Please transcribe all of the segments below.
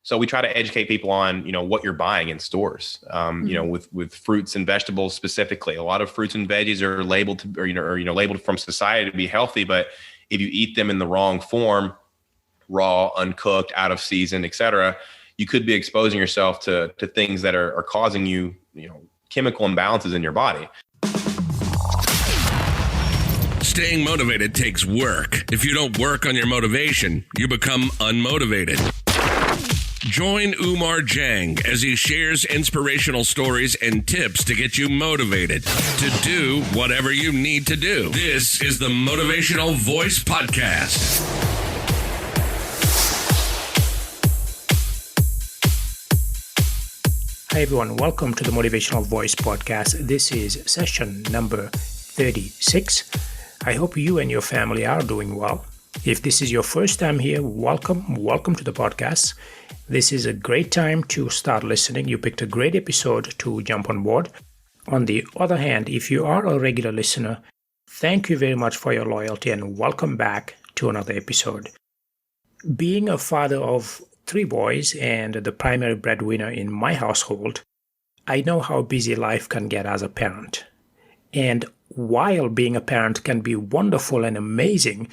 So we try to educate people on, what you're buying in stores, with fruits and vegetables specifically. A lot of fruits and veggies are labeled labeled from society to be healthy. But if you eat them in the wrong form, raw, uncooked, out of season, et cetera, you could be exposing yourself to things that are causing you, chemical imbalances in your body. Staying motivated takes work. If you don't work on your motivation, you become unmotivated. Join Oumar Jang as he shares inspirational stories and tips to get you motivated to do whatever you need to do. This is the Motivational Voice Podcast. Hi everyone, welcome to the Motivational Voice Podcast. This is session number 36. I hope you and your family are doing well. If this is your first time here, welcome to the podcast. This is a great time to start listening. You picked a great episode to jump on board. On the other hand, if you are a regular listener, thank you very much for your loyalty and welcome back to another episode. Being a father of 3 boys and the primary breadwinner in my household, I know how busy life can get as a parent. And while being a parent can be wonderful and amazing,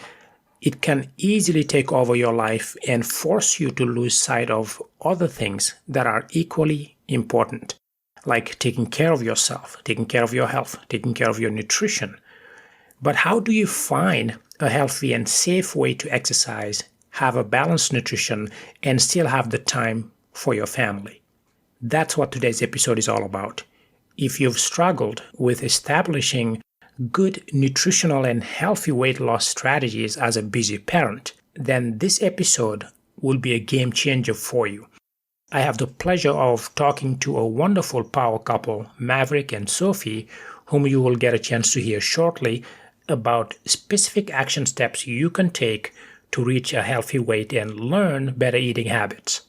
it can easily take over your life and force you to lose sight of other things that are equally important, like taking care of yourself, taking care of your health, taking care of your nutrition. But how do you find a healthy and safe way to exercise, have a balanced nutrition, and still have the time for your family? That's what today's episode is all about. If you've struggled with establishing good nutritional and healthy weight loss strategies as a busy parent, then this episode will be a game changer for you. I have the pleasure of talking to a wonderful power couple, Maverick and Sophie, whom you will get a chance to hear shortly, about specific action steps you can take to reach a healthy weight and learn better eating habits.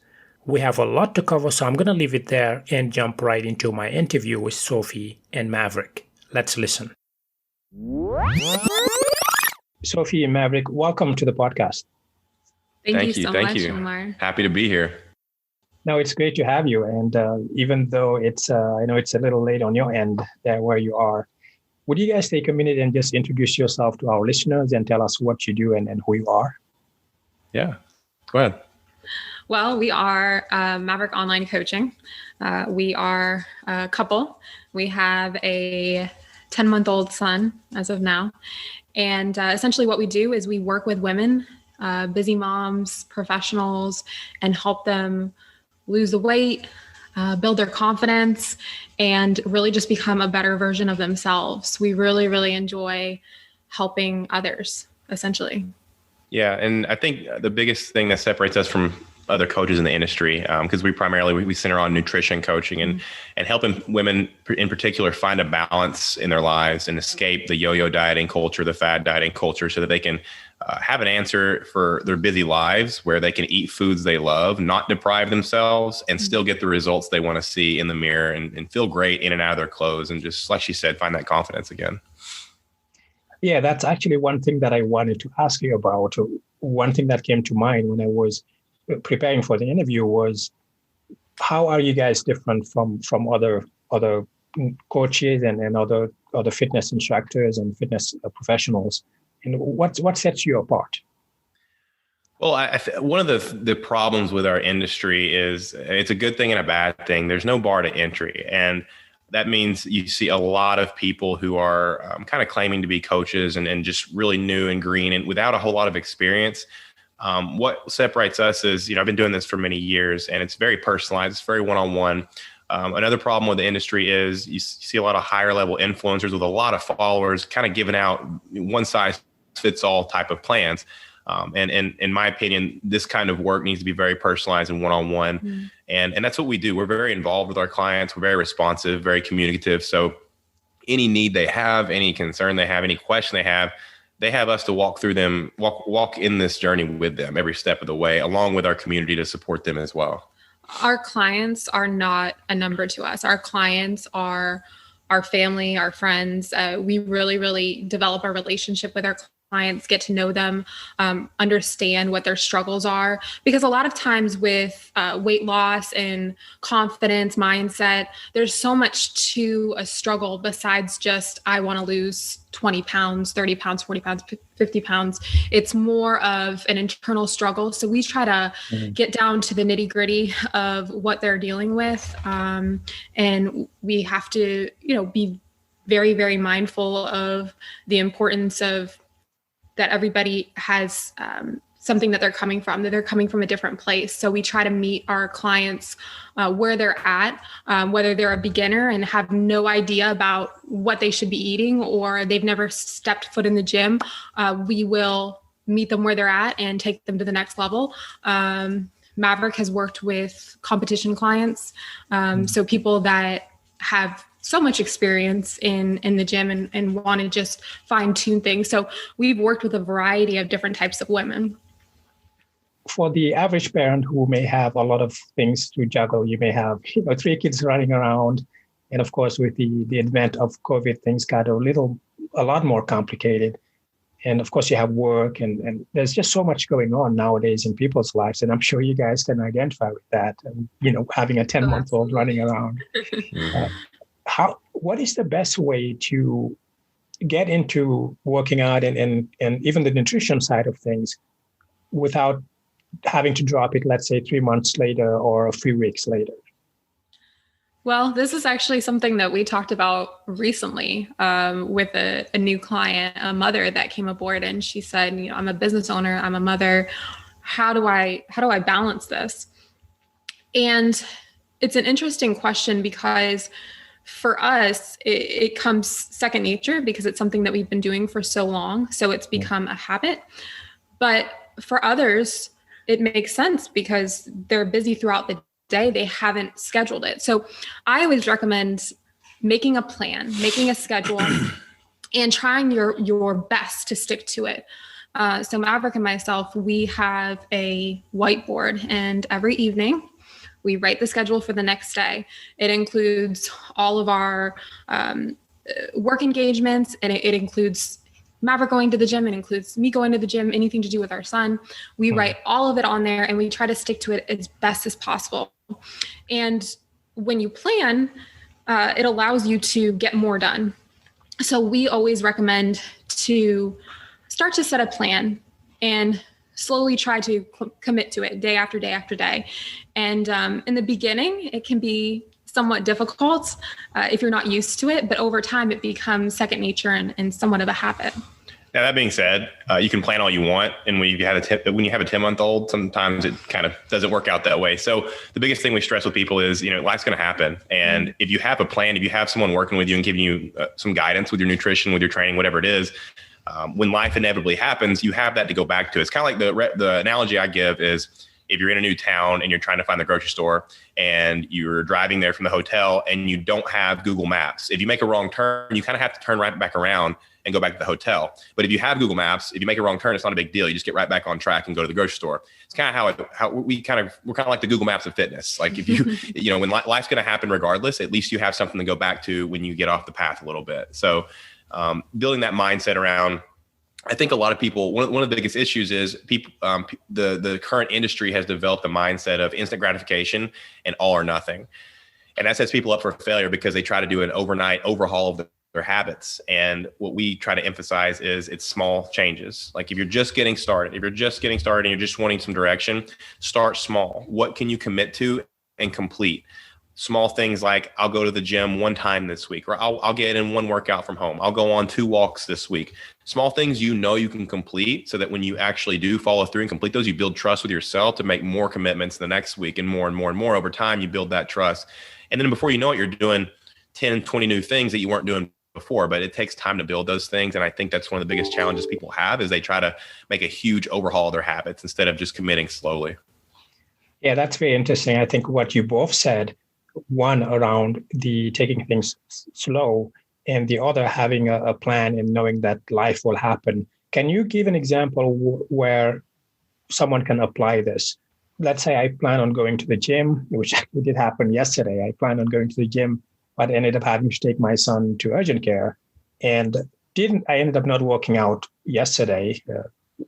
We have a lot to cover, so I'm going to leave it there and jump right into my interview with Sophie and Maverick. Let's listen. Sophie and Maverick, welcome to the podcast. Thank you so much, Oumar. Happy to be here. No, it's great to have you. And even though I know it's a little late on your end there where you are, would you guys take a minute and just introduce yourself to our listeners and tell us what you do and who you are? Yeah, go ahead. Well, we are Maverick Online Coaching. We are a couple. We have a 10-month-old son as of now. And essentially what we do is we work with women, busy moms, professionals, and help them lose the weight, build their confidence, and really just become a better version of themselves. We really, really enjoy helping others, essentially. Yeah. And I think the biggest thing that separates us from other coaches in the industry, because we center on nutrition coaching and helping women in particular find a balance in their lives and escape the yo-yo dieting culture, the fad dieting culture, so that they can have an answer for their busy lives where they can eat foods they love, not deprive themselves, and still get the results they want to see in the mirror and feel great in and out of their clothes. And just like she said, find that confidence again. Yeah, that's actually one thing that I wanted to ask you about. One thing that came to mind when I was preparing for the interview was, how are you guys different from other coaches and other fitness instructors and fitness professionals, and what sets you apart? Well, one of the problems with our industry is it's a good thing and a bad thing. There's no bar to entry, and that means you see a lot of people who are kind of claiming to be coaches and just really new and green and without a whole lot of experience. What separates us is, I've been doing this for many years and it's very personalized. It's very one-on-one. Another problem with the industry is you see a lot of higher level influencers with a lot of followers kind of giving out one size fits all type of plans. And in my opinion, this kind of work needs to be very personalized and one-on-one. Mm. And that's what we do. We're very involved with our clients. We're very responsive, very communicative. So any need they have, any concern they have, any question they have us to walk through them, walk in this journey with them every step of the way, along with our community to support them as well. Our clients are not a number to us. Our clients are our family, our friends. We really, really develop our relationship with our clients, get to know them, understand what their struggles are. Because a lot of times with weight loss and confidence, mindset, there's so much to a struggle besides just, I want to lose 20 pounds, 30 pounds, 40 pounds, 50 pounds. It's more of an internal struggle. So we try to get down to the nitty gritty of what they're dealing with. And we have to, be very, very mindful of the importance of that everybody has something that they're coming from, that they're coming from a different place. So we try to meet our clients where they're at, whether they're a beginner and have no idea about what they should be eating, or they've never stepped foot in the gym. We will meet them where they're at and take them to the next level. Maverick has worked with competition clients. So people that have so much experience in the gym and want to just fine tune things. So we've worked with a variety of different types of women. For the average parent who may have a lot of things to juggle, you may have 3 kids running around. And of course, with the advent of COVID, things got a lot more complicated. And of course, you have work and there's just so much going on nowadays in people's lives. And I'm sure you guys can identify with that. And, having a 10-month-old running around. What is the best way to get into working out and even the nutrition side of things without having to drop it, let's say 3 months later or a few weeks later? Well, this is actually something that we talked about recently with a new client, a mother that came aboard, and she said, I'm a business owner, I'm a mother. How do I balance this? And it's an interesting question because for us, it comes second nature because it's something that we've been doing for so long. So it's become a habit. But for others, it makes sense because they're busy throughout the day. They haven't scheduled it. So I always recommend making a plan, making a schedule, and trying your best to stick to it. So Maverick and myself, we have a whiteboard, and every evening we write the schedule for the next day. It includes all of our work engagements, and it includes Maverick going to the gym. It includes me going to the gym, anything to do with our son. We write all of it on there, and we try to stick to it as best as possible. And when you plan, it allows you to get more done. So we always recommend to start to set a plan and slowly try to commit to it day after day after day. And in the beginning, it can be somewhat difficult if you're not used to it, but over time it becomes second nature and somewhat of a habit. Now, that being said, you can plan all you want. And when you have a 10-month-old, sometimes it kind of doesn't work out that way. So the biggest thing we stress with people is, life's going to happen. And if you have a plan, if you have someone working with you and giving you some guidance with your nutrition, with your training, whatever it is, when life inevitably happens, you have that to go back to. It's kind of like the analogy I give is if you're in a new town and you're trying to find the grocery store and you're driving there from the hotel and you don't have Google Maps. If you make a wrong turn, you kind of have to turn right back around and go back to the hotel. But if you have Google Maps, if you make a wrong turn, it's not a big deal. You just get right back on track and go to the grocery store. It's kind of how we're kind of like the Google Maps of fitness. Like if you, when life's going to happen regardless, at least you have something to go back to when you get off the path a little bit. So building that mindset around, I think a lot of people, one of the biggest issues is people, the current industry has developed a mindset of instant gratification and all or nothing. And that sets people up for failure because they try to do an overnight overhaul of their habits. And what we try to emphasize is it's small changes. Like if you're just getting started, and you're just wanting some direction, start small. What can you commit to and complete? Small things like I'll go to the gym 1 time this week, or I'll get in 1 workout from home. I'll go on 2 walks this week. Small things you can complete so that when you actually do follow through and complete those, you build trust with yourself to make more commitments the next week, and more and more and more. Over time, you build that trust. And then before you know it, you're doing 10, 20 new things that you weren't doing before, but it takes time to build those things. And I think that's one of the biggest challenges people have is they try to make a huge overhaul of their habits instead of just committing slowly. Yeah, that's very interesting. I think what you both said, one around the taking things slow and the other having a plan and knowing that life will happen. Can you give an example where someone can apply this? Let's say I plan on going to the gym, which actually did happen yesterday. I planned on going to the gym, but ended up having to take my son to urgent care. And I ended up not working out yesterday.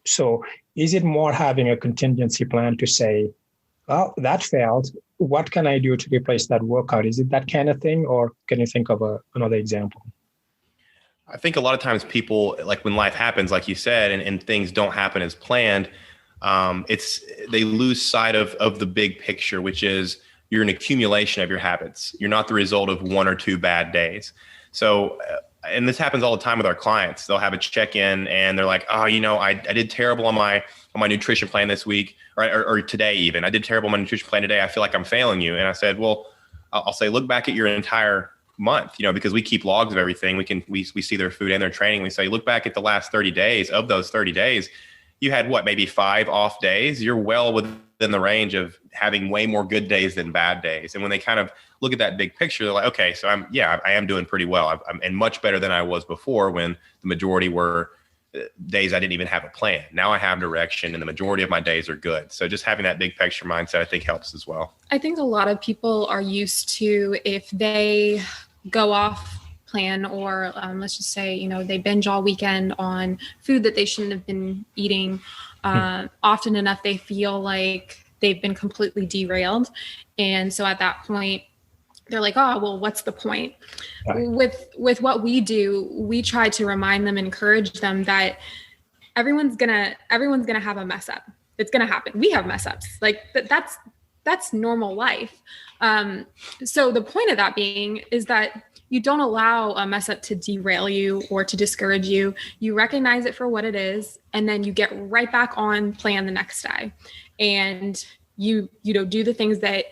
So is it more having a contingency plan to say, well, that failed. What can I do to replace that workout? Is it that kind of thing? Or can you think of another example? I think a lot of times people, like when life happens, like you said, and things don't happen as planned, they lose sight of the big picture, which is you're an accumulation of your habits. You're not the result of one or two bad days. So, and this happens all the time with our clients. They'll have a check-in and they're like, oh, I did terrible on my nutrition plan this week or today even. I did terrible on my nutrition plan today. I feel like I'm failing you. And I said, well, I'll say, look back at your entire month, because we keep logs of everything. We see their food and their training. We say, look back at the last 30 days. Of those 30 days, you had maybe 5 off days. You're well within the range of having way more good days than bad days. And when they kind of look at that big picture, they're like, okay, so I am doing pretty well. I'm and much better than I was before, when the majority were days I didn't even have a plan. Now I have direction and the majority of my days are good. So just having that big picture mindset, I think, helps as well. I think a lot of people are used to, if they go off plan or let's just say, they binge all weekend on food that they shouldn't have been eating, often enough, they feel like they've been completely derailed. And so at that point, they're like, oh, well, what's the point? Right. With what we do, we try to remind them, encourage them that everyone's gonna have a mess up. It's gonna happen. We have mess ups. Like that's normal life. So the point of that being is that you don't allow a mess up to derail you or to discourage you. You recognize it for what it is, and then you get right back on plan the next day. And you do the things that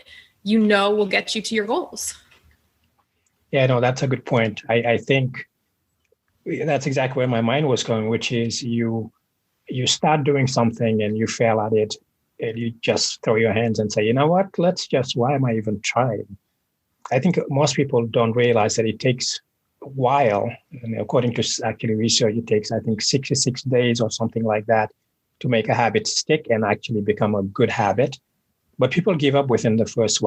will get you to your goals. Yeah, no, that's a good point. I think that's exactly where my mind was going, which is you start doing something and you fail at it, and you just throw your hands and say, you know what, why am I even trying? I think most people don't realize that it takes a while. And according to actually research, it takes, I think, 66 days or something like that to make a habit stick and actually become a good habit. But people give up within the first,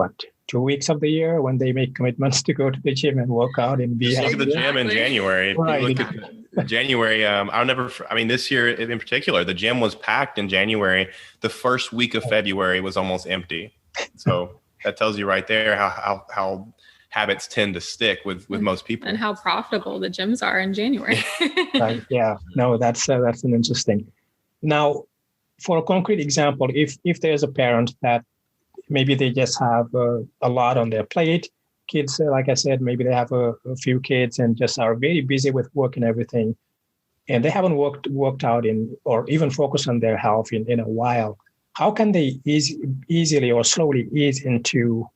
2 weeks of the year when they make commitments to go to the gym and work out and be healthy. Look at the gym in January. Right. Look at January. This year in particular, the gym was packed in January. The first week of February was almost empty. So that tells you right there how habits tend to stick with most people. And how profitable the gyms are in January. Right. Yeah. No, that's an interesting. Now, for a concrete example, if there's a parent that maybe they just have a lot on their plate, kids, like I said, maybe they have a few kids and just are very busy with work and everything, and they haven't worked out or even focused on their health in a while, how can they easily or slowly ease into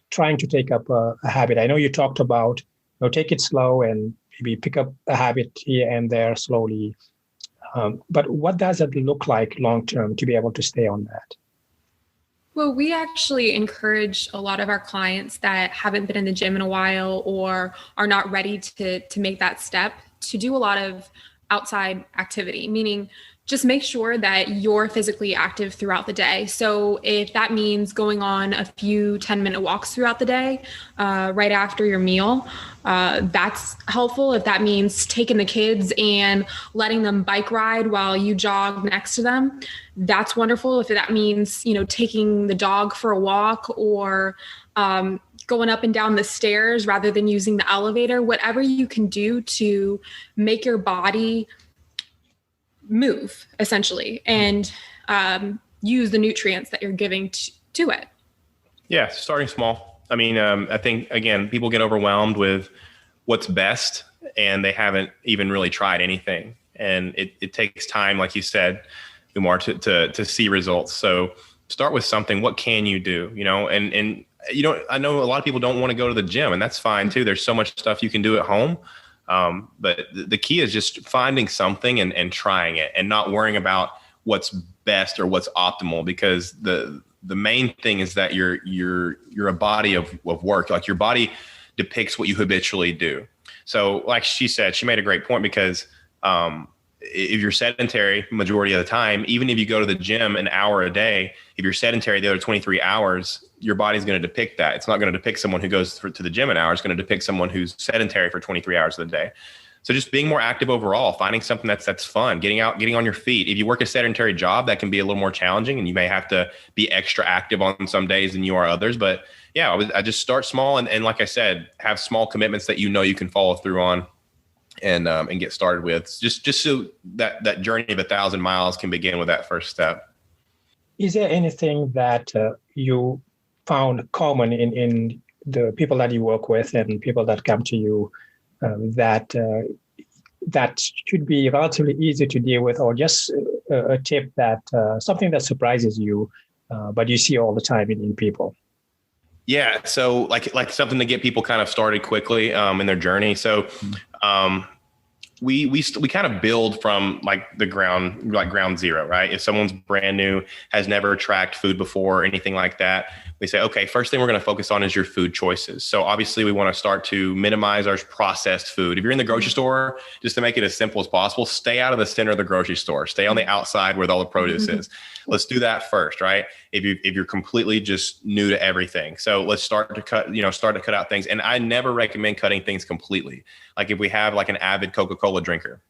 trying to take up a habit? I know you talked about, take it slow and maybe pick up a habit here and there slowly. But what does it look like long-term to be able to stay on that? Well, we actually encourage a lot of our clients that haven't been in the gym in a while or are not ready to make that step to do a lot of outside activity, meaning just make sure that you're physically active throughout the day. So if that means going on a few 10-minute walks throughout the day, right after your meal, that's helpful. If that means taking the kids and letting them bike ride while you jog next to them, that's wonderful. If that means, taking the dog for a walk or going up and down the stairs rather than using the elevator, whatever you can do to make your body move essentially and use the nutrients that you're giving to it. Yeah, starting small. I mean, I think, again, people get overwhelmed with what's best and they haven't even really tried anything. And it takes time, like you said, Oumar, to see results. So start with something. What can you do? And I know a lot of people don't want to go to the gym, and that's fine too. There's so much stuff you can do at home. But the key is just finding something and trying it and not worrying about what's best or what's optimal, because the main thing is that you're a body of work. Like, your body depicts what you habitually do. So like she said, she made a great point, because if you're sedentary majority of the time, even if you go to the gym an hour a day, if you're sedentary the other 23 hours, your body's going to depict that. It's not going to depict someone who goes to the gym an hour. It's going to depict someone who's sedentary for 23 hours of the day. So just being more active overall, finding something that's fun, getting out, getting on your feet. If you work a sedentary job, that can be a little more challenging, and you may have to be extra active on some days than you are others. But yeah, I just start small, and like I said, have small commitments that you can follow through on, and get started with. Just so that journey of 1,000 miles can begin with that first step. Is there anything that you found common in the people that you work with and people that come to you that should be relatively easy to deal with, or just a tip that something that surprises you, but you see all the time in people? Yeah. So like something to get people kind of started quickly in their journey. So we kind of build from like the ground zero, right? If someone's brand new, has never tracked food before or anything like that, we say, okay, first thing we're going to focus on is your food choices. So obviously we want to start to minimize our processed food. If you're in the grocery store, just to make it as simple as possible, stay out of the center of the grocery store, stay on the outside where all the produce is. Let's do that first, right? If you're completely just new to everything. So let's start to cut out things. And I never recommend cutting things completely. Like if we have like an avid Coca-Cola drinker,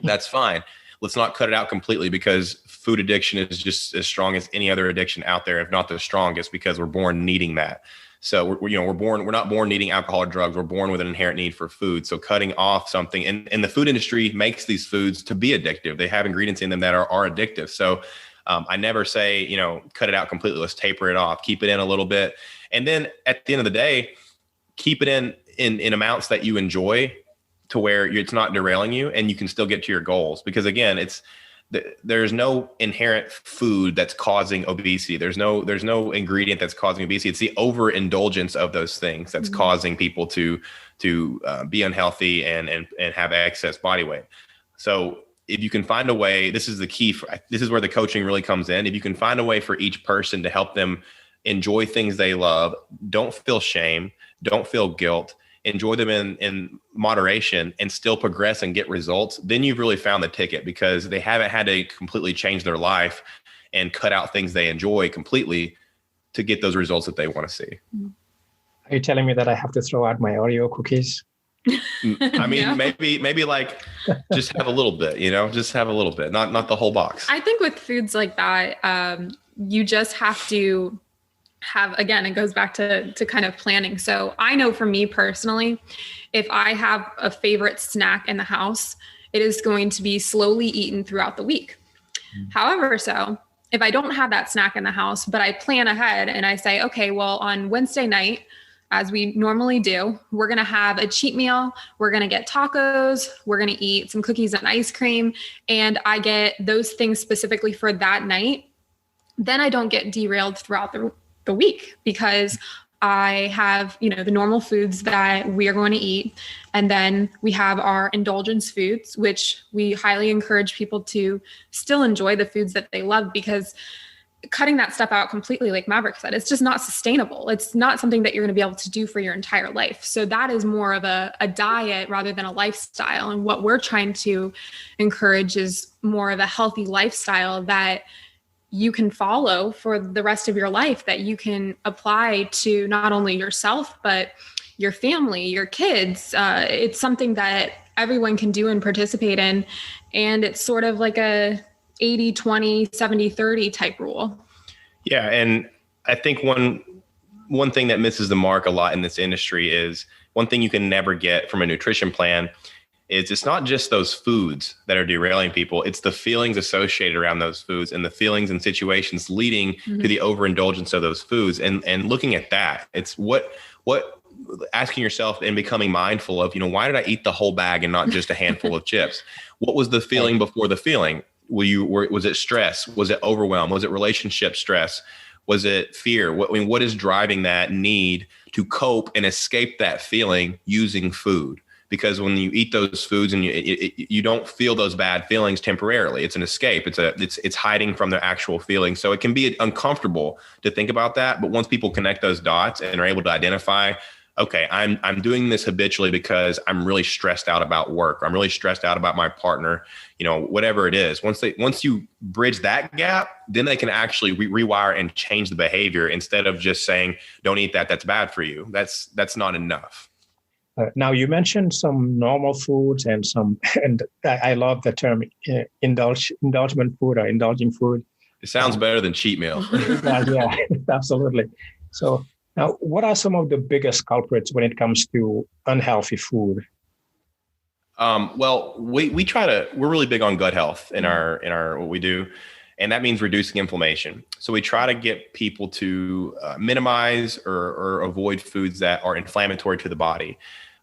that's fine. Let's not cut it out completely, because food addiction is just as strong as any other addiction out there, if not the strongest, because we're born needing that. So we're not born needing alcohol or drugs. We're born with an inherent need for food. So cutting off something, and the food industry makes these foods to be addictive. They have ingredients in them that are addictive. So I never say, cut it out completely. Let's taper it off, keep it in a little bit. And then at the end of the day, keep it in amounts that you enjoy, to where it's not derailing you and you can still get to your goals. Because again, there's no inherent food that's causing obesity. There's no ingredient that's causing obesity. It's the overindulgence of those things that's causing people to be unhealthy and have excess body weight. So if you can find a way, this is the key. This is where the coaching really comes in. If you can find a way for each person to help them enjoy things they love, don't feel shame, don't feel guilt, enjoy them in moderation, and still progress and get results, then you've really found the ticket, because they haven't had to completely change their life and cut out things they enjoy completely to get those results that they want to see. Are you telling me that I have to throw out my Oreo cookies? I mean, yeah. maybe like just have a little bit, just have a little bit, not the whole box. I think with foods like that, you just have to have, again, it goes back to kind of planning. So I know for me personally, if I have a favorite snack in the house, it is going to be slowly eaten throughout the week. However, so if I don't have that snack in the house, but I plan ahead and I say, okay, well, on Wednesday night, as we normally do, we're going to have a cheat meal. We're going to get tacos. We're going to eat some cookies and ice cream. And I get those things specifically for that night. Then I don't get derailed throughout the week, because I have, the normal foods that we are going to eat. And then we have our indulgence foods, which we highly encourage people to still enjoy the foods that they love, because cutting that stuff out completely, like Maverick said, it's just not sustainable. It's not something that you're going to be able to do for your entire life. So that is more of a diet rather than a lifestyle. And what we're trying to encourage is more of a healthy lifestyle that you can follow for the rest of your life, that you can apply to not only yourself, but your family, your kids. It's something that everyone can do and participate in. And it's sort of like a 80-20, 70-30 type rule. Yeah. And I think one thing that misses the mark a lot in this industry is, one thing you can never get from a nutrition plan is it's not just those foods that are derailing people. It's the feelings associated around those foods and the feelings and situations leading to the overindulgence of those foods. And looking at that, it's what asking yourself and becoming mindful of, why did I eat the whole bag and not just a handful of chips? What was the feeling before the feeling? Was it stress? Was it overwhelm? Was it relationship stress? Was it fear? What is driving that need to cope and escape that feeling using food? Because when you eat those foods and you don't feel those bad feelings temporarily, it's an escape. It's hiding from the actual feelings. So it can be uncomfortable to think about that. But once people connect those dots and are able to identify, okay, I'm doing this habitually because I'm really stressed out about work. I'm really stressed out about my partner, whatever it is. Once you bridge that gap, then they can actually rewire and change the behavior, instead of just saying, don't eat that, that's bad for you. That's not enough. Now, you mentioned some normal foods and some, and I love the term indulgent food or indulging food. It sounds better than cheat meal. Yeah, absolutely. So now, what are some of the biggest culprits when it comes to unhealthy food? Well, we're really big on gut health in our what we do. And that means reducing inflammation. So we try to get people to minimize or avoid foods that are inflammatory to the body.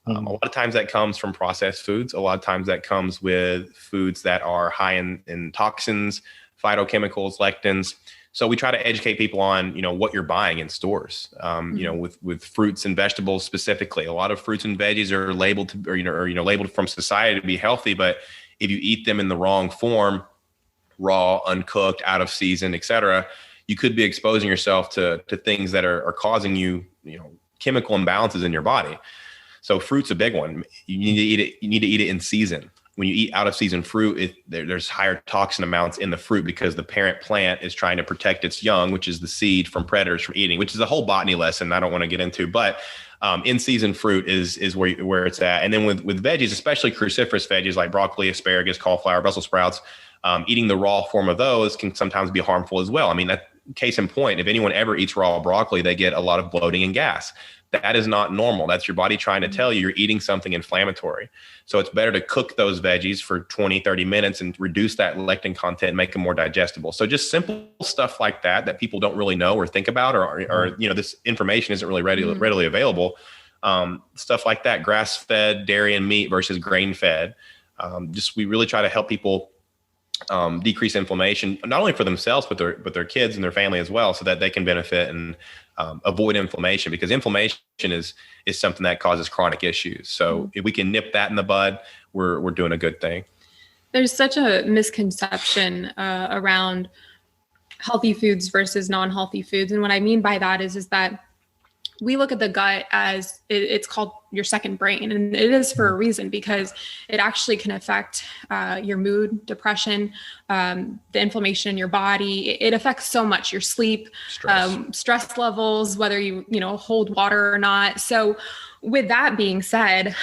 A lot of times that comes from processed foods. A lot of times that comes with foods that are high in toxins, phytochemicals, lectins. So we try to educate people on, what you're buying in stores, with fruits and vegetables specifically. A lot of fruits and veggies are labeled labeled from society to be healthy. But if you eat them in the wrong form, raw, uncooked, out of season, et cetera, you could be exposing yourself to things that are causing you, chemical imbalances in your body. So fruit's a big one. You need to eat it. You need to eat it in season. When you eat out of season fruit, there's higher toxin amounts in the fruit because the parent plant is trying to protect its young, which is the seed, from predators from eating, which is a whole botany lesson I don't want to get into. But in season fruit is where it's at. And then with veggies, especially cruciferous veggies like broccoli, asparagus, cauliflower, Brussels sprouts, eating the raw form of those can sometimes be harmful as well. I mean, that case in point, if anyone ever eats raw broccoli, they get a lot of bloating and gas. That is not normal. That's your body trying to tell you you're eating something inflammatory. So it's better to cook those veggies for 20, 30 minutes and reduce that lectin content and make them more digestible. So just simple stuff like that people don't really know or think about, or this information isn't really readily available. Stuff like that, grass-fed dairy and meat versus grain-fed. We really try to help people decrease inflammation, not only for themselves, but their kids and their family as well, so that they can benefit and avoid inflammation, because inflammation is something that causes chronic issues. So if we can nip that in the bud, we're doing a good thing. There's such a misconception around healthy foods versus non-healthy foods. And what I mean by that is that we look at the gut as it's called your second brain. And it is for a reason, because it actually can affect your mood, depression, the inflammation in your body. It affects so much, your sleep, stress levels, whether you hold water or not. So with that being said,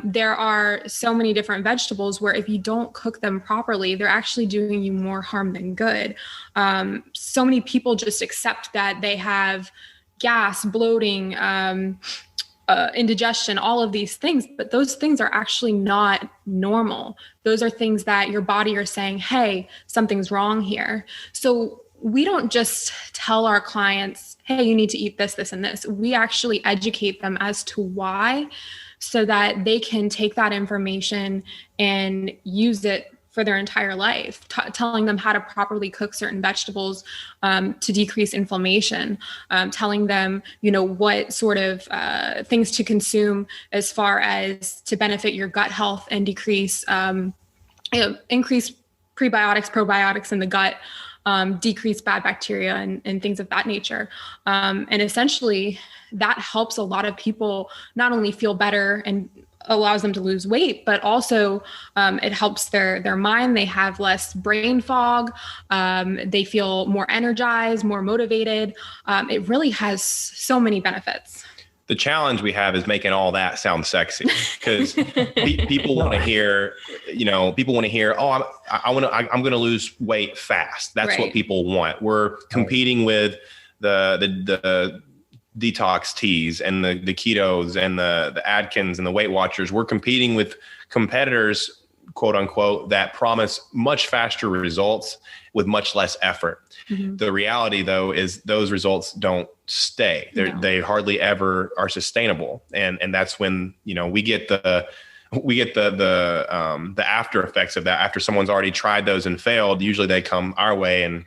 there are so many different vegetables where if you don't cook them properly, they're actually doing you more harm than good. So many people just accept that they have gas, bloating, indigestion, all of these things, but those things are actually not normal. Those are things that your body are saying, hey, something's wrong here. So we don't just tell our clients, hey, you need to eat this, this, and this. We actually educate them as to why, so that they can take that information and use it for their entire life, telling them how to properly cook certain vegetables to decrease inflammation, telling them, what sort of things to consume as far as to benefit your gut health and increase prebiotics, probiotics in the gut, decrease bad bacteria and things of that nature. And essentially that helps a lot of people not only feel better and allows them to lose weight, but also it helps their mind. They have less brain fog. They feel more energized, more motivated. It really has so many benefits. The challenge we have is making all that sound sexy, because people want to hear, oh, I'm going to lose weight fast. That's right. What people want. We're competing with the detox teas and the ketos and the Atkins and the Weight Watchers. We're competing with competitors, quote unquote, that promise much faster results with much less effort. Mm-hmm. The reality though, is those results don't stay. They hardly ever are sustainable. And that's when, we get the after effects of that. After someone's already tried those and failed, usually they come our way, and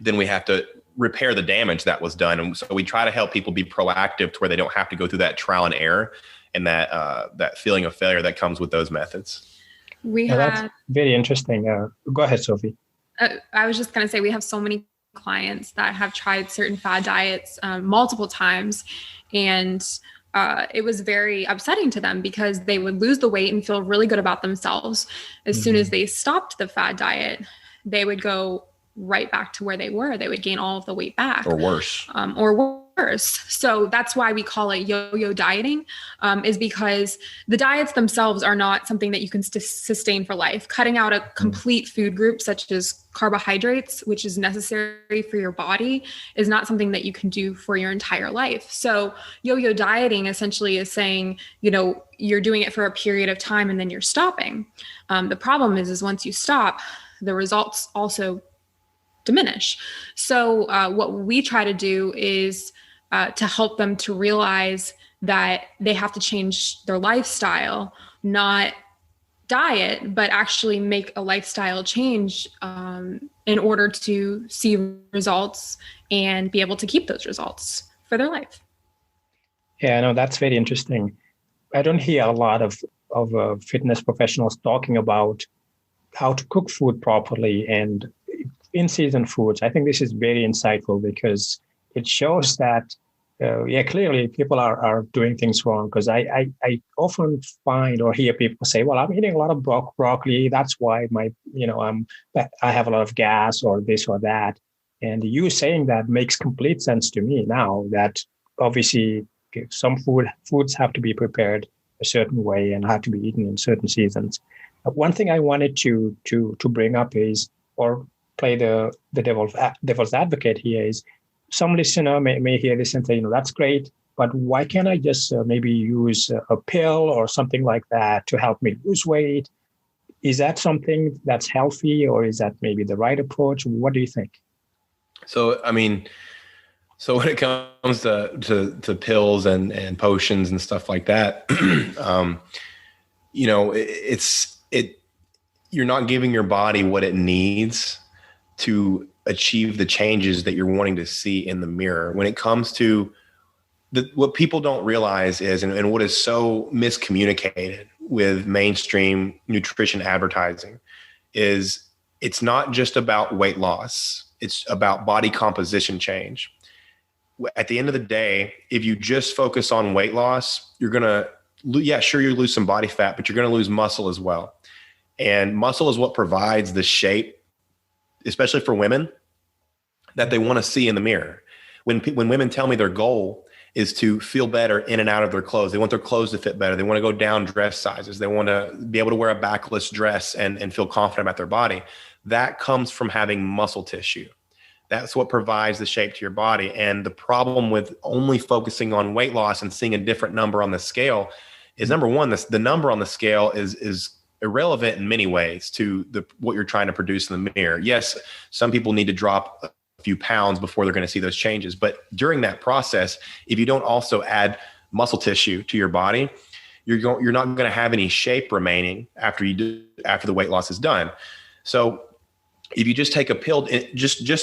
then we have to repair the damage that was done. And so we try to help people be proactive to where they don't have to go through that trial and error and that feeling of failure that comes with those methods. That's very interesting. Go ahead, Sophie. I was just going to say, we have so many clients that have tried certain fad diets multiple times, and it was very upsetting to them because they would lose the weight and feel really good about themselves. As soon as they stopped the fad diet, they would go right back to where they were. They would gain all of the weight back, or worse. worse. So that's why we call it yo-yo dieting, is because the diets themselves are not something that you can sustain for life. Cutting out a complete food group, such as carbohydrates, which is necessary for your body, is not something that you can do for your entire life. So yo-yo dieting essentially is saying, you're doing it for a period of time and then you're stopping. The problem is once you stop, the results also diminish. So what we try to do is to help them to realize that they have to change their lifestyle, not diet, but actually make a lifestyle change in order to see results and be able to keep those results for their life. Yeah, no, that's very interesting. I don't hear a lot of fitness professionals talking about how to cook food properly and in-season foods. I think this is very insightful because it shows that, clearly people are doing things wrong. Because I often find or hear people say, well, I'm eating a lot of broccoli. That's why I have a lot of gas or this or that. And you saying that makes complete sense to me now that obviously some foods have to be prepared a certain way and have to be eaten in certain seasons. One thing I wanted to bring up is, or play the devil's advocate here, is some listener may hear this and say, that's great, but why can't I just maybe use a pill or something like that to help me lose weight? Is that something that's healthy, or is that maybe the right approach? What do you think? So when it comes to pills and potions and stuff like that, you're not giving your body what it needs to achieve the changes that you're wanting to see in the mirror. When it comes to what people don't realize is, and what is so miscommunicated with mainstream nutrition advertising, is it's not just about weight loss. It's about body composition change. At the end of the day, if you just focus on weight loss, you're going to, you lose some body fat, but you're going to lose muscle as well. And muscle is what provides the shape, especially for women, that they want to see in the mirror. When women tell me their goal is to feel better in and out of their clothes, they want their clothes to fit better. They want to go down dress sizes. They want to be able to wear a backless dress and feel confident about their body. That comes from having muscle tissue. That's what provides the shape to your body. And the problem with only focusing on weight loss and seeing a different number on the scale is, number one, the number on the scale is irrelevant in many ways to what you're trying to produce in the mirror. Yes, some people need to drop a few pounds before they're going to see those changes. But during that process, if you don't also add muscle tissue to your body, you're not going to have any shape remaining after the weight loss is done. So if you just take a pill,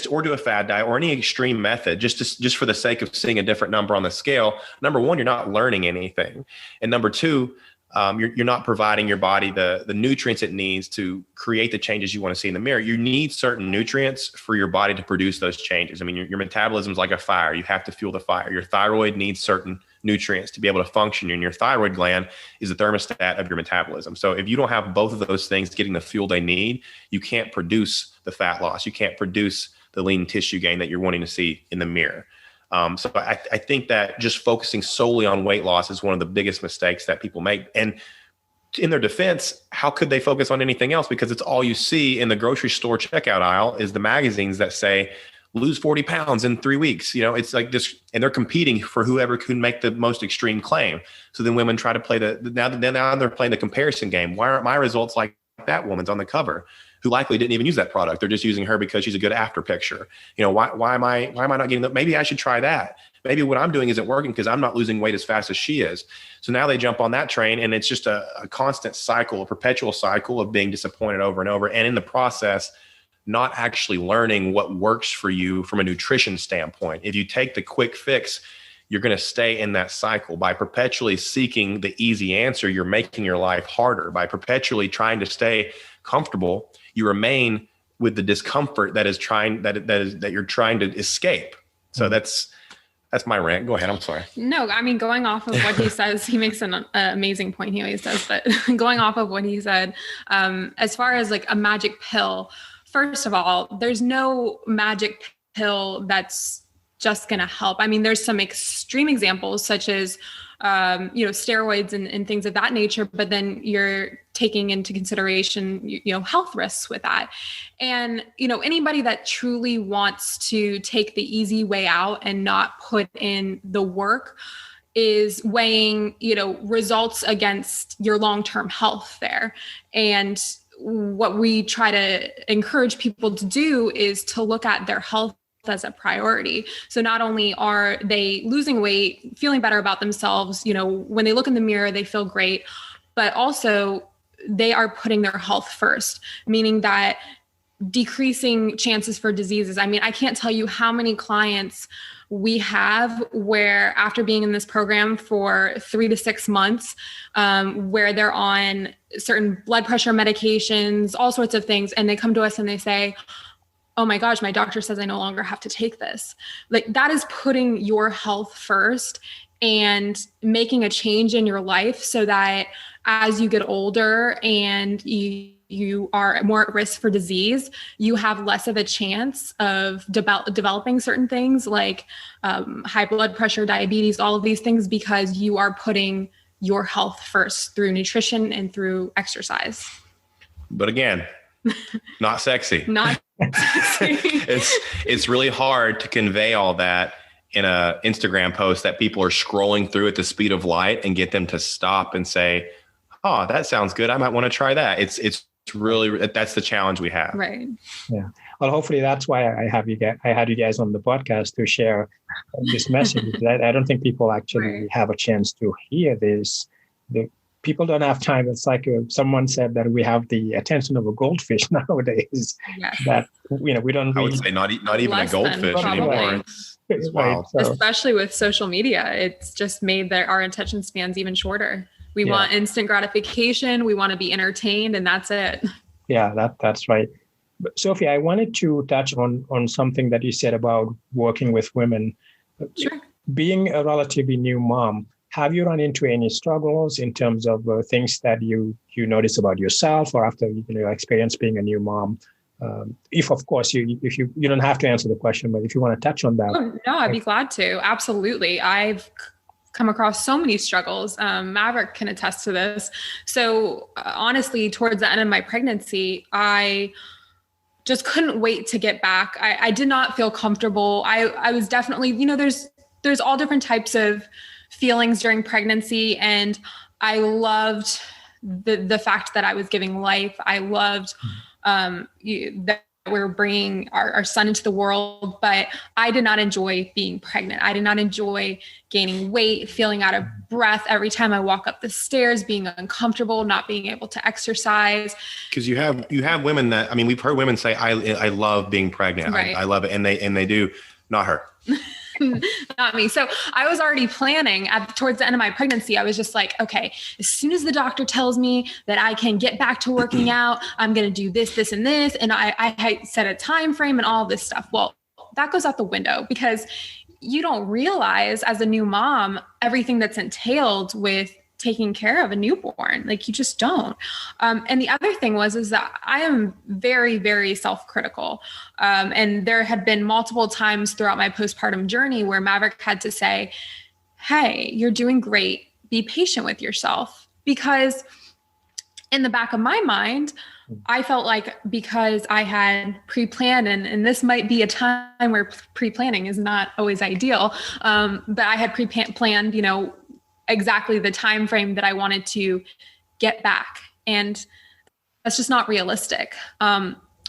or do a fad diet or any extreme method, just for the sake of seeing a different number on the scale, number one, you're not learning anything. And number two, you're not providing your body the nutrients it needs to create the changes you want to see in the mirror. You need certain nutrients for your body to produce those changes. I mean, your metabolism is like a fire. You have to fuel the fire. Your thyroid needs certain nutrients to be able to function, and your thyroid gland is the thermostat of your metabolism. So if you don't have both of those things getting the fuel they need, you can't produce the fat loss. You can't produce the lean tissue gain that you're wanting to see in the mirror. So I think that just focusing solely on weight loss is one of the biggest mistakes that people make. And in their defense, how could they focus on anything else? Because it's all you see in the grocery store checkout aisle is the magazines that say, lose 40 pounds in 3 weeks. It's like this, and they're competing for whoever can make the most extreme claim. So then women try to play now they're playing the comparison game. Why aren't my results like that woman's on the cover, who likely didn't even use that product? They're just using her because she's a good after picture. Why am I not getting that? Maybe I should try that. Maybe what I'm doing isn't working because I'm not losing weight as fast as she is. So now they jump on that train, and it's just a constant cycle, a perpetual cycle of being disappointed over and over. And in the process, not actually learning what works for you from a nutrition standpoint. If you take the quick fix, you're going to stay in that cycle. By perpetually seeking the easy answer, you're making your life harder. By perpetually trying to stay comfortable, you remain with the discomfort that you're trying to escape. So that's my rant. Go ahead. I'm sorry. No, I mean, going off of what he says, he makes an amazing point. He always does, but going off of what he said, as far as like a magic pill, first of all, there's no magic pill that's just going to help. I mean, there's some extreme examples such as, steroids and things of that nature, but then you're taking into consideration, health risks with that. And, anybody that truly wants to take the easy way out and not put in the work is weighing, results against your long-term health there. And what we try to encourage people to do is to look at their health as a priority. So not only are they losing weight, feeling better about themselves, when they look in the mirror, they feel great, but also they are putting their health first, meaning that decreasing chances for diseases. I mean, I can't tell you how many clients we have where after being in this program for 3 to 6 months, where they're on certain blood pressure medications, all sorts of things, and they come to us and they say, oh my gosh, my doctor says I no longer have to take this. Like, that is putting your health first and making a change in your life so that as you get older and you are more at risk for disease, you have less of a chance of developing certain things like high blood pressure, diabetes, all of these things, because you are putting your health first through nutrition and through exercise. But again, not sexy. Not sexy. It's really hard to convey all that in a Instagram post that people are scrolling through at the speed of light and get them to stop and say, oh, that sounds good. I might want to try that. It's really, that's the challenge we have. Right. Yeah. Well, hopefully that's why I had you guys on the podcast to share this message. I don't think people actually have a chance to hear this. People don't have time. It's like someone said that we have the attention of a goldfish nowadays. Yes. That we don't. I would say not even a goldfish anymore. It's wild. Right, so. Especially with social media, it's just made our attention spans even shorter. We want instant gratification. We want to be entertained, and that's it. Yeah, that's right. But Sophie, I wanted to touch on something that you said about working with women. Sure. Being a relatively new mom, have you run into any struggles in terms of things that you notice about yourself or after your experience being a new mom? If of course you don't have to answer the question, but if you want to touch on that. Oh, no, I'd be glad to. Absolutely. I've come across so many struggles. Maverick can attest to this. So honestly, towards the end of my pregnancy, I just couldn't wait to get back. I did not feel comfortable. I was definitely, there's all different types of feelings during pregnancy. And I loved the fact that I was giving life. I loved that we're bringing our son into the world, but I did not enjoy being pregnant. I did not enjoy gaining weight, feeling out of breath every time I walk up the stairs, being uncomfortable, not being able to exercise. Because you have women that, I mean, we've heard women say, I love being pregnant. Right. I love it. And they do. Not her. Not me. So I was already planning towards the end of my pregnancy. I was just like, okay, as soon as the doctor tells me that I can get back to working out, I'm going to do this, this, and this. And I set a time frame and all this stuff. Well, that goes out the window because you don't realize as a new mom, everything that's entailed with taking care of a newborn. Like, you just don't. And the other thing is that I am very, very self-critical. And there had been multiple times throughout my postpartum journey where Maverick had to say, hey, you're doing great. Be patient with yourself. Because in the back of my mind, I felt like because I had pre-planned, and this might be a time where pre-planning is not always ideal, but I had pre-planned, exactly the time frame that I wanted to get back. And that's just not realistic.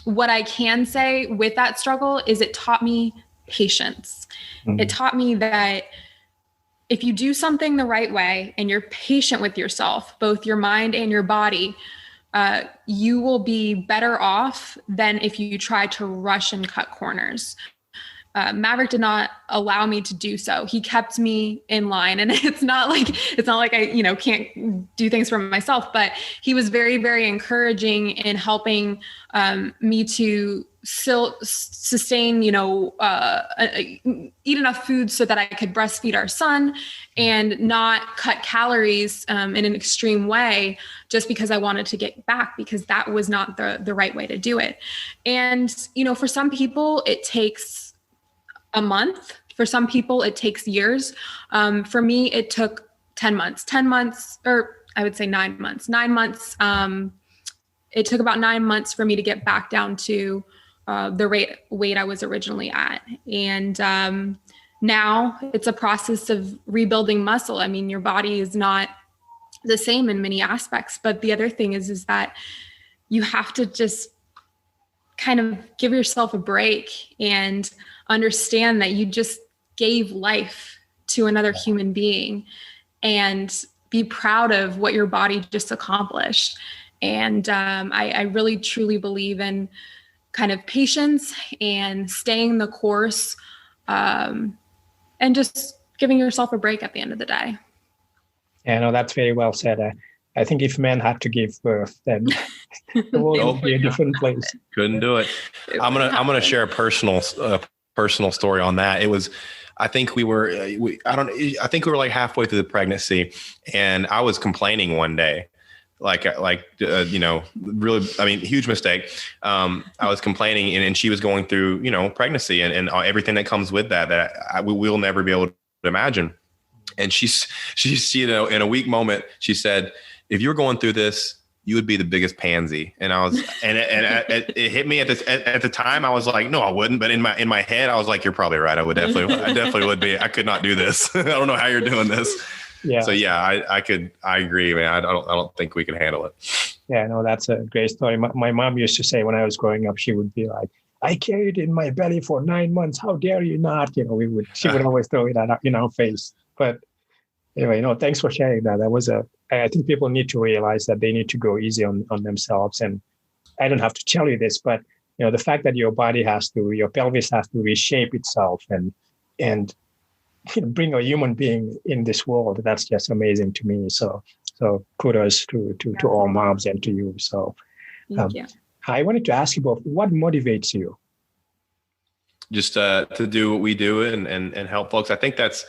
What I can say with that struggle is it taught me patience. Mm-hmm. It taught me that if you do something the right way and you're patient with yourself, both your mind and your body, you will be better off than if you try to rush and cut corners. Maverick did not allow me to do so. He kept me in line, and it's not like I, can't do things for myself, but he was very, very encouraging in helping me to still sustain, eat enough food so that I could breastfeed our son and not cut calories in an extreme way just because I wanted to get back, because that was not the right way to do it. And, for some people, it takes a month For some people, it takes years. For me, it took 10 months, or I would say 9 months. 9 months. It took about 9 months for me to get back down to the weight I was originally at. And now it's a process of rebuilding muscle. I mean, your body is not the same in many aspects, but the other thing is that you have to just kind of give yourself a break and understand that you just gave life to another human being and be proud of what your body just accomplished. And I really, truly believe in kind of patience and staying the course, and just giving yourself a break at the end of the day. Yeah, no, that's very well said. I think if men had to give birth, then the world would be a different place. Couldn't do it. I'm gonna share a personal story on that. It was, I think we were like halfway through the pregnancy, and I was complaining one day, really, I mean, huge mistake. I was complaining, and she was going through, pregnancy and everything that comes with that we will never be able to imagine. And she's, in a weak moment, she said, if you were going through this, you would be the biggest pansy. And I was, and it hit me at the time. I was like, no, I wouldn't. But in my head, I was like, you're probably right. I definitely would be. I could not do this. I don't know how you're doing this. Yeah. So yeah, I agree, man. I don't think we can handle it. Yeah, no, that's a great story. My mom used to say when I was growing up, she would be like, I carried it in my belly for 9 months. How dare you not? She would always throw it in our face. But anyway, thanks for sharing that. I think people need to realize that they need to go easy on themselves. And I don't have to tell you this, but the fact that your pelvis has to reshape itself and bring a human being in this world, that's just amazing to me. So kudos to all moms and to you. So thank you. I wanted to ask you about what motivates you. Just to do what we do and help folks. I think that's,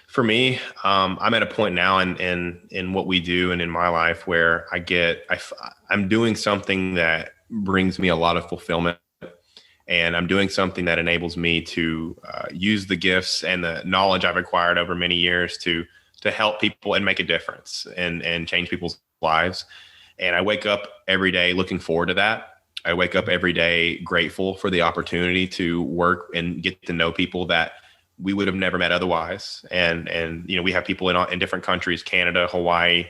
for me, I'm at a point now in what we do and in my life where I'm doing something that brings me a lot of fulfillment, and I'm doing something that enables me to use the gifts and the knowledge I've acquired over many years to help people and make a difference and change people's lives. And I wake up every day looking forward to that. I wake up every day grateful for the opportunity to work and get to know people that we would have never met otherwise. And we have people in different countries, Canada, Hawaii.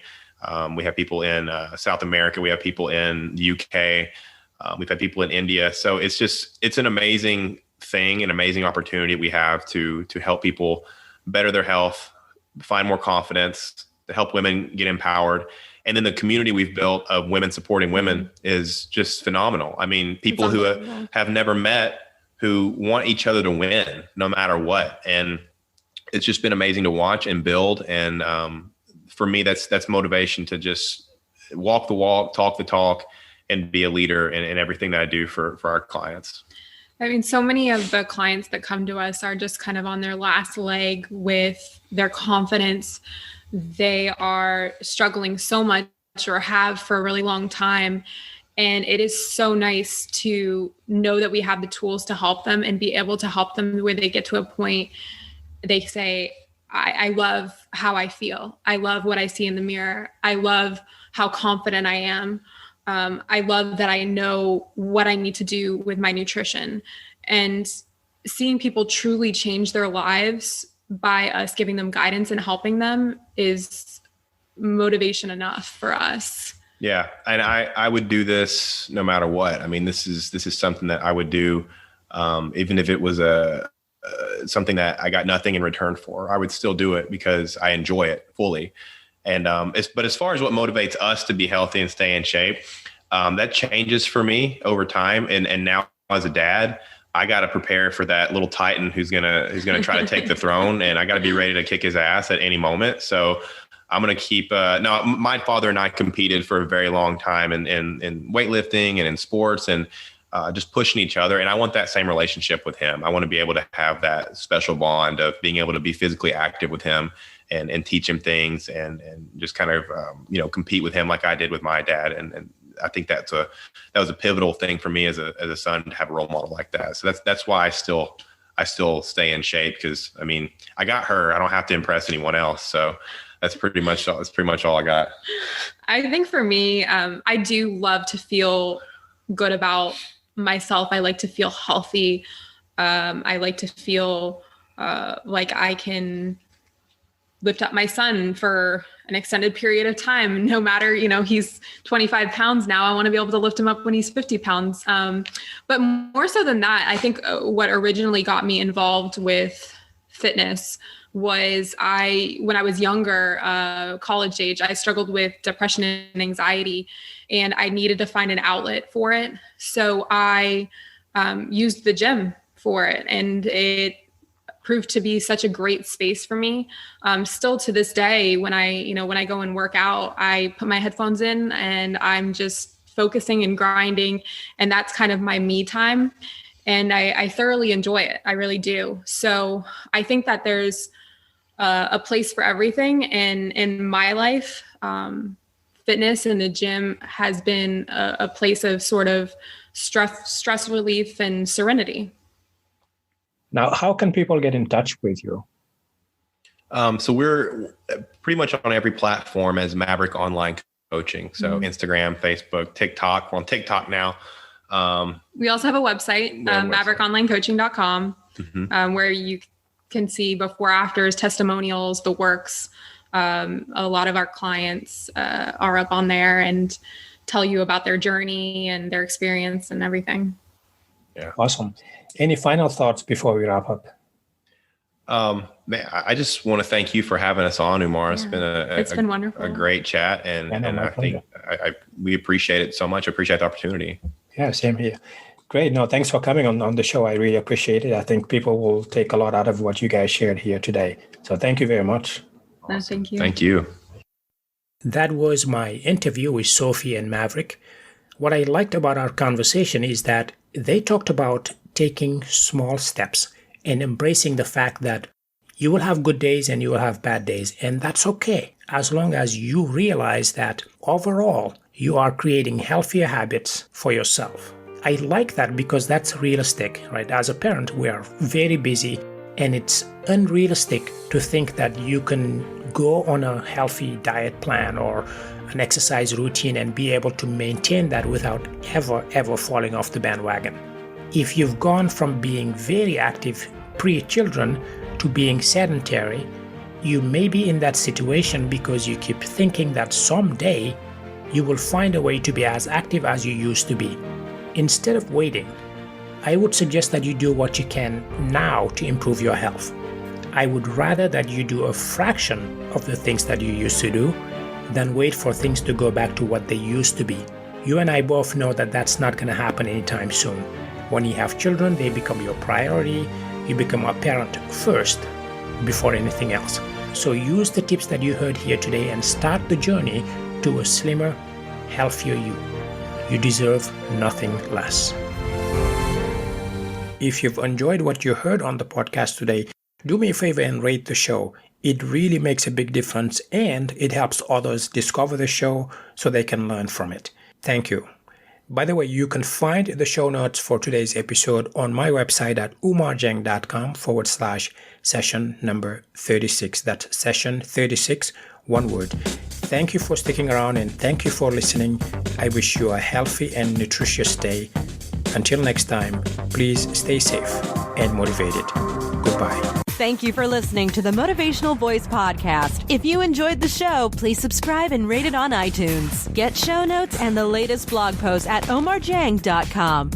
We have people in South America. We have people in the UK. We've had people in India. So it's an amazing thing, an amazing opportunity we have to help people better their health, find more confidence, to help women get empowered. And then the community we've built of women supporting women is just phenomenal. I mean, people who have never met, who want each other to win no matter what. And it's just been amazing to watch and build. And for me, that's motivation to just walk the walk, talk the talk, and be a leader in everything that I do for our clients. I mean, so many of the clients that come to us are just kind of on their last leg with their confidence. They are struggling so much, or have for a really long time. And it is so nice to know that we have the tools to help them and be able to help them where they get to a point they say, I love how I feel. I love what I see in the mirror. I love how confident I am. I love that I know what I need to do with my nutrition. And seeing people truly change their lives by us giving them guidance and helping them is motivation enough for us. Yeah. And I would do this no matter what. I mean, this is something that I would do, even if it was something that I got nothing in return for. I would still do it because I enjoy it fully. And but as far as what motivates us to be healthy and stay in shape, that changes for me over time. And now as a dad, I got to prepare for that little Titan who's gonna try to take the throne, and I got to be ready to kick his ass at any moment. So I'm going to keep, no, my father and I competed for a very long time in weightlifting and in sports and just pushing each other. And I want that same relationship with him. I want to be able to have that special bond of being able to be physically active with him and teach him things and just kind of, compete with him like I did with my dad. And I think that was a pivotal thing for me as a son to have a role model like that. So that's why I still I still stay in shape because, I mean, I got her. I don't have to impress anyone else. So that's pretty much all I got. I think for me, I do love to feel good about myself. I like to feel healthy. I like to feel like I can lift up my son for an extended period of time, no matter, he's 25 pounds now. I want to be able to lift him up when he's 50 pounds. But more so than that, I think what originally got me involved with fitness was when I was younger, college age, I struggled with depression and anxiety, and I needed to find an outlet for it. So I used the gym for it, and it proved to be such a great space for me. Still to this day, when I go and work out, I put my headphones in and I'm just focusing and grinding, and that's kind of my me time. And I thoroughly enjoy it. I really do. So I think that there's a place for everything. And in my life, fitness in the gym has been a place of sort of stress relief and serenity. Now, how can people get in touch with you? So we're pretty much on every platform as Maverick Online Coaching. So Instagram, Facebook, TikTok. We're on TikTok now. We also have a website, maverickonlinecoaching.com, where you can see before, afters, testimonials, the works. A lot of our clients are up on there and tell you about their journey and their experience and everything. Yeah. Awesome. Any final thoughts before we wrap up? I just want to thank you for having us on, Oumar. It's been wonderful, a great chat, and I think we appreciate it so much. I appreciate the opportunity. Yeah, same here. Great. No, thanks for coming on the show. I really appreciate it. I think people will take a lot out of what you guys shared here today. So thank you very much. No, thank you. Thank you. That was my interview with Sophie and Maverick. What I liked about our conversation is that they talked about taking small steps and embracing the fact that you will have good days and you will have bad days. And that's okay, as long as you realize that overall, you are creating healthier habits for yourself. I like that because that's realistic, right? As a parent, we are very busy, and it's unrealistic to think that you can go on a healthy diet plan or an exercise routine and be able to maintain that without ever falling off the bandwagon. If you've gone from being very active pre-children to being sedentary, you may be in that situation because you keep thinking that someday you will find a way to be as active as you used to be. Instead of waiting, I would suggest that you do what you can now to improve your health. I would rather that you do a fraction of the things that you used to do than wait for things to go back to what they used to be. You and I both know that that's not going to happen anytime soon. When you have children, they become your priority. You become a parent first before anything else. So use the tips that you heard here today and start the journey to a slimmer, healthier you. You deserve nothing less. If you've enjoyed what you heard on the podcast today, do me a favor and rate the show. It really makes a big difference, and it helps others discover the show so they can learn from it. Thank you. By the way, you can find the show notes for today's episode on my website at oumarjang.com/session number 36. That's session 36, one word. Thank you for sticking around, and thank you for listening. I wish you a healthy and nutritious day. Until next time, please stay safe and motivated. Goodbye. Thank you for listening to the Motivational Voice Podcast. If you enjoyed the show, please subscribe and rate it on iTunes. Get show notes and the latest blog posts at oumarjang.com.